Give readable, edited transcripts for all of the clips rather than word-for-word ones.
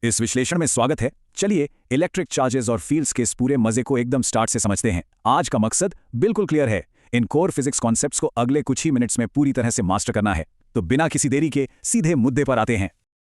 इस विश्लेषण में स्वागत है। चलिए इलेक्ट्रिक चार्जेस और फील्ड्स के इस पूरे मजे को एकदम स्टार्ट से समझते हैं। आज का मकसद बिल्कुल क्लियर है। इन कोर फिजिक्स कॉन्सेप्ट्स को अगले कुछ ही मिनट्स में पूरी तरह से मास्टर करना है। तो बिना किसी देरी के सीधे मुद्दे पर आते हैं।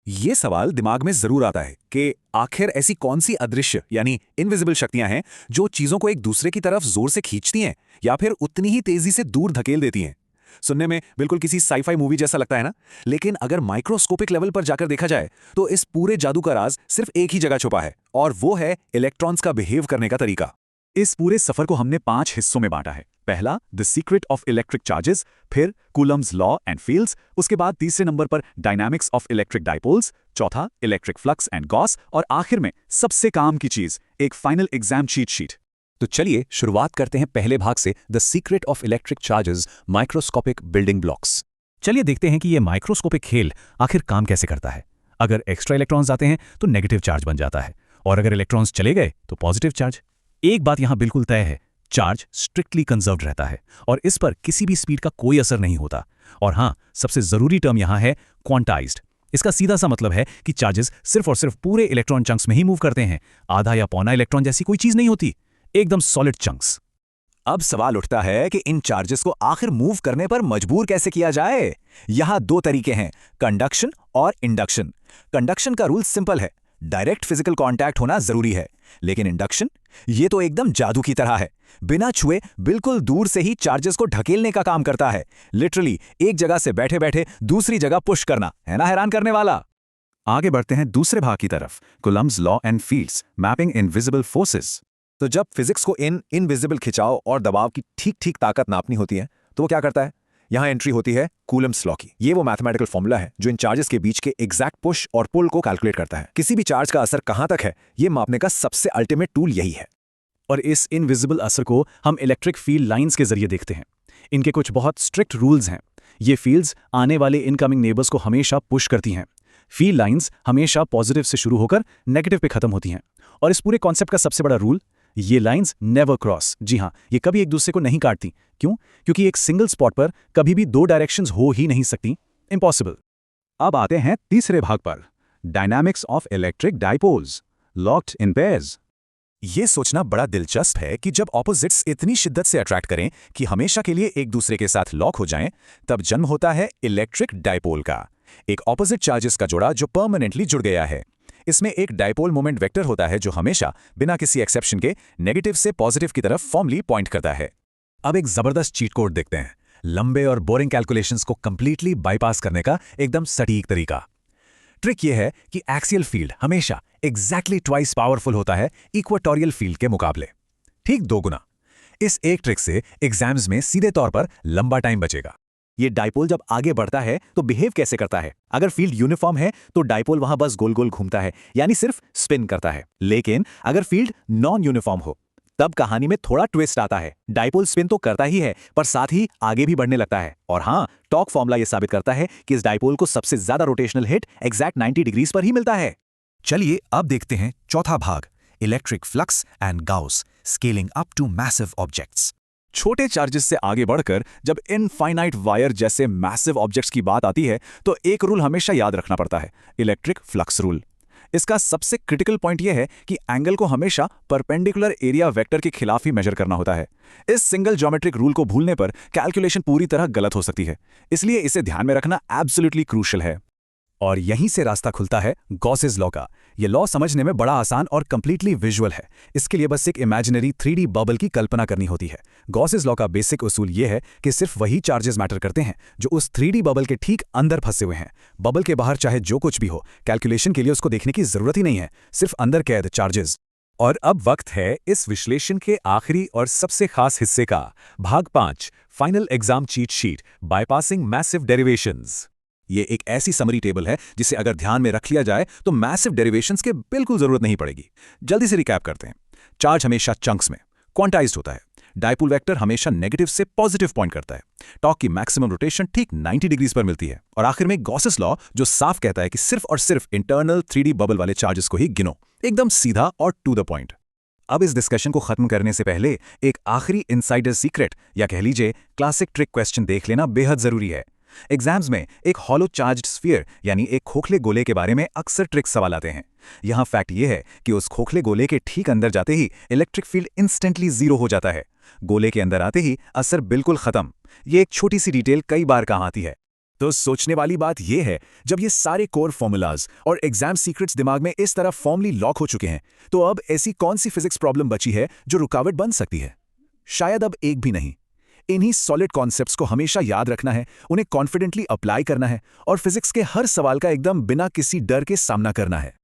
ये सवाल दिमाग में जरूर आता है कि आखिर ऐसी कौन सी अदृश्य यानी इनविजिबल शक्तियां हैं जो चीजों को एक दूसरे की तरफ जोर से खींचती हैं या फिर उतनी ही तेजी से दूर धकेल देती हैं। सुनने में बिल्कुल किसी साईफाई मूवी जैसा लगता है ना, लेकिन अगर माइक्रोस्कोपिक लेवल पर जाकर देखा जाए तो इस पूरे जादू का राज सिर्फ एक ही जगह छुपा है, और वो है इलेक्ट्रॉन्स का बिहेव करने का तरीका। इस पूरे सफर को हमने 5 हिस्सों में बांटा है। पहला the secret of electric charges, फिर कूलम्स लॉ एंड फील्ड्स, उसके बाद तीसरे नंबर पर डायनामिक्स ऑफ इलेक्ट्रिक डाइपोल्स, चौथा इलेक्ट्रिक फ्लक्स एंड गॉस, और आखिर में सबसे काम की चीज, एक फाइनल एग्जाम चीट शीट। तो चलिए शुरुआत करते हैं पहले भाग से, the secret of electric charges, microscopic building blocks. चलिए देखते हैं कि ये माइक्रोस्कोपिक खेल आखिर काम कैसे करता है। अगर एक्स्ट्रा इलेक्ट्रॉन्स आते हैं तो नेगेटिव चार्ज बन जाता है, और अगर इलेक्ट्रॉन्स चले गए तो पॉजिटिव चार्ज। एक बात यहां बिल्कुल तय है, चार्ज स्ट्रिक्टली कंजर्व्ड रहता है और इस पर किसी भी स्पीड का कोई असर नहीं होता। और हां, सबसे जरूरी टर्म यहां है क्वांटाइज्ड। इसका सीधा सा मतलब है कि चार्जेस सिर्फ और सिर्फ पूरे इलेक्ट्रॉन चंक्स में ही मूव करते हैं। आधा या पौना इलेक्ट्रॉन जैसी कोई चीज नहीं होती, एकदम सॉलिड चंक्स। अब सवाल उठता है कि इन चार्जेस को आखिर मूव करने पर मजबूर कैसे किया जाए। यहां 2 तरीके हैं, कंडक्शन और इंडक्शन। कंडक्शन का रूल सिंपल है, डायरेक्ट फिजिकल कांटेक्ट होना जरूरी है, लेकिन इंडक्शन ये तो एकदम जादू की तरह है। बिना छुए बिल्कुल दूर से ही चार्जेस को ढकेलने का काम करता है। लिटरली एक जगह से बैठे बैठे दूसरी जगह पुश करना, है ना हैरान करने वाला। आगे बढ़ते हैं दूसरे भाग की तरफ, Coulomb's law and fields, mapping invisible forces. तो जब फिजिक्स को इन इनविजिबल खिंचाव और दबाव की ठीक ठीक ताकत नापनी होती है तो वो क्या करता है? यहां एंट्री होती है कूलम्स लॉ की। ये वो मैथमेटिकल फॉर्मूला है जो इन चार्जेस के बीच के एग्जैक्ट पुश और पुल को कैलकुलेट करता है। किसी भी चार्ज का असर कहां तक है, ये मापने का सबसे अल्टीमेट टूल यही है। और इस इनविजिबल असर को हम इलेक्ट्रिक फील्ड लाइंस के जरिए देखते हैं। इनके कुछ बहुत स्ट्रिक्ट रूल्स हैं। ये फील्ड्स आने वाले इनकमिंग नेबर्स को हमेशा पुश करती हैं। फील्ड लाइंस हमेशा पॉजिटिव से शुरू होकर नेगेटिव पे खत्म होती हैं। और इस पूरे कॉन्सेप्ट का सबसे बड़ा रूल, ये लाइंस नेवर क्रॉस। जी हां, ये कभी एक दूसरे को नहीं काटती। क्यों? क्योंकि एक सिंगल स्पॉट पर कभी भी 2 डायरेक्शंस हो ही नहीं सकती, इम्पॉसिबल। अब आते हैं तीसरे भाग पर, dynamics of electric dipoles, locked in pairs. ये सोचना बड़ा दिलचस्प है कि जब ऑपोजिट्स इतनी शिद्दत से अट्रैक्ट करें कि हमेशा के लिए एक दूसरे के साथ लॉक हो जाएं, तब जन्म होता है इलेक्ट्रिक डाइपोल का। एक ऑपोजिट चार्जेस का जोड़ा जो परमानेंटली जुड़ गया है। इसमें एक डाइपोल मोमेंट वेक्टर होता है जो हमेशा बिना किसी एक्सेप्शन के नेगेटिव से पॉजिटिव की तरफ फॉर्मली पॉइंट करता है। अब एक जबरदस्त चीट कोड देखते हैं, लंबे और बोरिंग कैलकुलेशंस को कंप्लीटली बाईपास करने का एकदम सटीक तरीका। ट्रिक यह है कि एक्सियल फील्ड हमेशा एग्जैक्टली ट्वाइस पावरफुल होता है इक्वेटोरियल फील्ड के मुकाबले, ठीक 2 गुना। इस एक ट्रिक से एग्जाम्स में सीधे तौर पर लंबा टाइम बचेगा। ये डाइपोल जब आगे बढ़ता है तो बिहेव कैसे करता है? अगर फील्ड यूनिफॉर्म है तो डाइपोल वहां बस गोल गोल घूमता है, यानी सिर्फ स्पिन करता है। लेकिन अगर फील्ड नॉन यूनिफॉर्म हो तब कहानी में थोड़ा ट्विस्ट आता है। डाइपोल स्पिन तो करता ही है, पर साथ ही आगे भी बढ़ने लगता है। और हां, टॉर्क फॉर्मूला यह साबित करता है कि इस डाइपोल को सबसे ज्यादा रोटेशनल हिट एग्जैक्ट 90 डिग्रीज पर ही मिलता है। चलिए अब देखते हैं चौथा भाग, electric flux and Gauss, scaling up to massive objects. छोटे चार्जेस से आगे बढ़कर जब इनफाइनाइट वायर जैसे मैसिव ऑब्जेक्ट्स की बात आती है तो एक रूल हमेशा याद रखना पड़ता है, इलेक्ट्रिक फ्लक्स रूल। इसका सबसे क्रिटिकल पॉइंट यह है कि एंगल को हमेशा परपेंडिकुलर एरिया वेक्टर के खिलाफ ही मेजर करना होता है। इस सिंगल ज्योमेट्रिक रूल को भूलने पर कैलकुलेशन पूरी तरह गलत हो सकती है, इसलिए इसे ध्यान में रखना एब्सोल्युटली क्रूशियल है। और यहीं से रास्ता खुलता है गॉसेस लॉ का। यह लॉ समझने में बड़ा आसान और कंप्लीटली विजुअल है। इसके लिए बस एक इमेजिनरी 3D बबल की कल्पना करनी होती है। गॉसेस लॉ का बेसिक उसूल यह है कि सिर्फ वही चार्जेस मैटर करते हैं जो उस 3D बबल के ठीक अंदर फंसे हुए हैं। बबल के बाहर चाहे जो कुछ भी हो, कैलकुलेशन के लिए उसको देखने की जरूरत ही नहीं है, सिर्फ अंदर कैद चार्जेस। और अब वक्त है इस विश्लेषण के आखिरी और सबसे खास हिस्से का, भाग 5, final exam cheat sheet, bypassing massive derivations. ये एक ऐसी समरी टेबल है जिसे अगर ध्यान में रख लिया जाए तो मैसिव डेरिवेशंस के बिल्कुल जरूरत नहीं पड़ेगी। जल्दी से रिकैप करते हैं। चार्ज हमेशा चंक्स में क्वांटाइज्ड होता है। डाइपोल वेक्टर हमेशा नेगेटिव से पॉजिटिव पॉइंट करता है। टॉर्क की मैक्सिमम रोटेशन ठीक 90 डिग्रीज पर मिलती है। और आखिर में गॉसेस लॉ जो साफ कहता है कि सिर्फ और सिर्फ इंटरनल 3D बबल वाले चार्जेस को ही गिनो, एकदम सीधा और टू द पॉइंट। अब इस डिस्कशन को खत्म करने से पहले एक आखिरी इनसाइडर सीक्रेट या कह लीजिए क्लासिक ट्रिक क्वेश्चन देख लेना बेहद जरूरी है। एग्जाम्स में एक हॉलो चार्ज्ड स्फीयर यानी एक खोखले गोले के बारे में अक्सर ट्रिक सवाल आते हैं। यहाँ फैक्ट ये है कि उस खोखले गोले के ठीक अंदर जाते ही इलेक्ट्रिक फील्ड इंस्टेंटली जीरो हो जाता है। गोले के अंदर आते ही असर बिल्कुल खत्म। ये एक छोटी सी डिटेल कई बार काम आती है। तो सोचने वाली बात यह है, जब ये सारे कोर फॉर्मूलाज और एग्जाम सीक्रेट्स दिमाग में इस तरह फॉर्मली लॉक हो चुके हैं, तो अब ऐसी कौन सी फिजिक्स प्रॉब्लम बची है जो रुकावट बन सकती है? शायद अब एक भी नहीं। इन्हीं सॉलिड कॉन्सेप्ट्स को हमेशा याद रखना है, उन्हें कॉन्फिडेंटली अप्लाई करना है और फिजिक्स के हर सवाल का एकदम बिना किसी डर के सामना करना है।